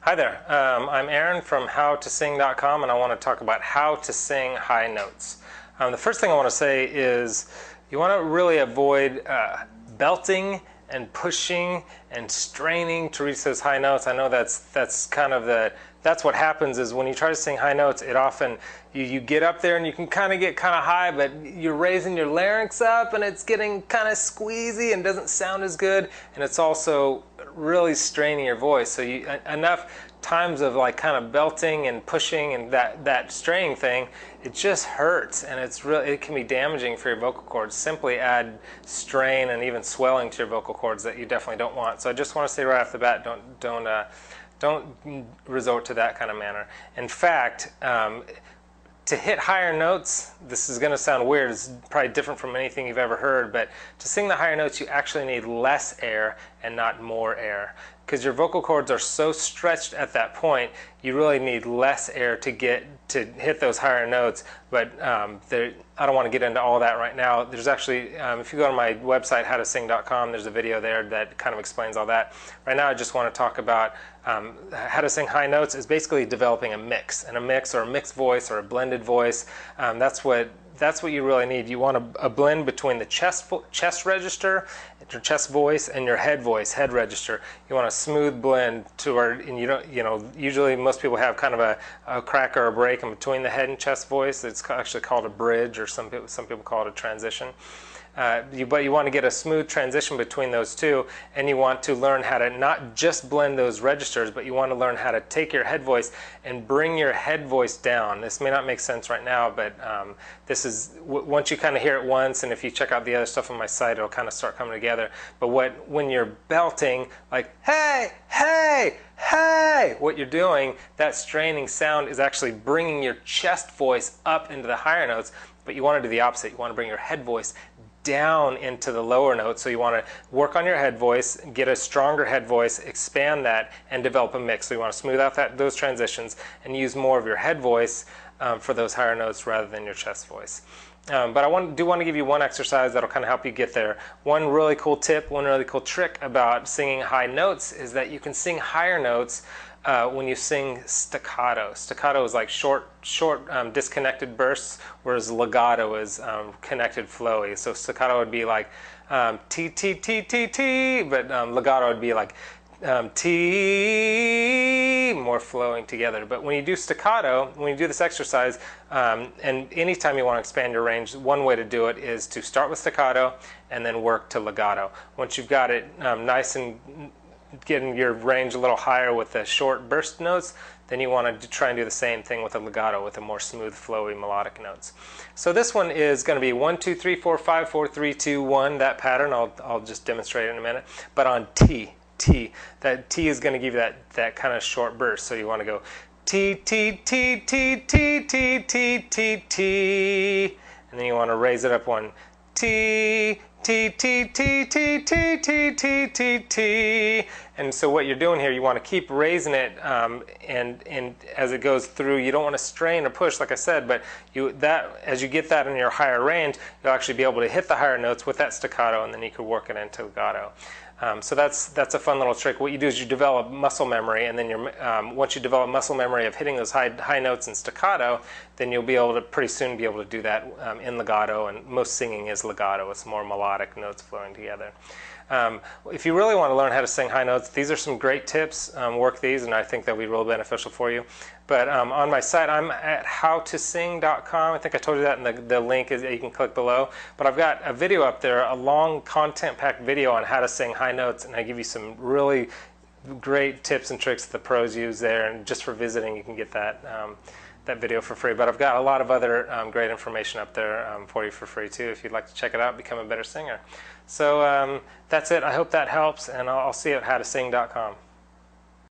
Hi there, I'm Aaron from howtosing.com, and I want to talk about how to sing high notes. The first thing I want to say is you want to really avoid belting and pushing and straining to reach those high notes. I know that's kind of that's what happens is when you try to sing high notes, it often you get up there and you can kind of get kind of high, but you're raising your larynx up and it's getting kind of squeezy and doesn't sound as good, and it's also really straining your voice. So enough times of like kind of belting and pushing and that straining thing, it just hurts, and it can be damaging for your vocal cords. Simply add strain and even swelling to your vocal cords that you definitely don't want. So I just want to say right off the bat, don't resort to that kind of manner. In fact, to hit higher notes, this is going to sound weird, it's probably different from anything you've ever heard, but to sing the higher notes you actually need less air and not more air. Because your vocal cords are so stretched at that point, you really need less air to hit those higher notes. But I don't want to get into all that right now. There's actually, if you go to my website, howtosing.com, there's a video there that kind of explains all that. Right now I just want to talk about how to sing high notes is basically developing a mix, or a mixed voice or a blended voice. That's what you really need. You want a blend between the chest register, your chest voice, and your head voice, head register. You want a smooth blend to where, and usually most people have kind of a crack or a break in between the head and chest voice. It's actually called a bridge, or some people call it a transition. But you want to get a smooth transition between those two, and you want to learn how to not just blend those registers, but you want to learn how to take your head voice and bring your head voice down. This may not make sense right now, but this is, once you kind of hear it once, and if you check out the other stuff on my site, it'll kind of start coming together. But when you're belting, like, hey, hey, hey, what you're doing, that straining sound is actually bringing your chest voice up into the higher notes, but you want to do the opposite. You want to bring your head voice down into the lower notes. So you want to work on your head voice, get a stronger head voice, expand that, and develop a mix. So you want to smooth out those transitions and use more of your head voice for those higher notes rather than your chest voice. But I do want to give you one exercise that'll kind of help you get there. One really cool tip, one really cool trick about singing high notes is that you can sing higher notes when you sing staccato. Staccato is like short disconnected bursts, whereas legato is connected flowy. So staccato would be like T, T, T, T, T, but legato would be like T, more flowing together. But when you do staccato, when you do this exercise, and anytime you want to expand your range, one way to do it is to start with staccato and then work to legato. Once you've got it nice and getting your range a little higher with the short burst notes, then you want to try and do the same thing with a legato, with the more smooth, flowy, melodic notes. So this one is going to be 1, 2, 3, 4, 5, 4, 3, 2, 1, that pattern. I'll just demonstrate it in a minute. But on T. That T is going to give you that kind of short burst. So you want to go T, T, T, T, T, T, T, T, T. And then you want to raise it up one T, T, T, T, T, T, T, T, T, T. And so what you're doing here, you want to keep raising it, and as it goes through, you don't want to strain or push, like I said, but as you get that in your higher range, you'll actually be able to hit the higher notes with that staccato, and then you could work it into legato. So that's a fun little trick. What you do is you develop muscle memory, and then once you develop muscle memory of hitting those high notes in staccato, then you'll be able to pretty soon be able to do that in legato. And most singing is legato; it's more melodic notes flowing together. If you really want to learn how to sing high notes, these are some great tips. Work these, and I think they'll be real beneficial for you. But on my site, I'm at howtosing.com. I think I told you that, and the link is you can click below. But I've got a video up there, a long content-packed video on how to sing high notes, and I give you some really great tips and tricks that the pros use there. And just for visiting, you can get that video for free. But I've got a lot of other great information up there for you for free too, if you'd like to check it out, become a better singer. So that's it. I hope that helps, and I'll see you at howtosing.com.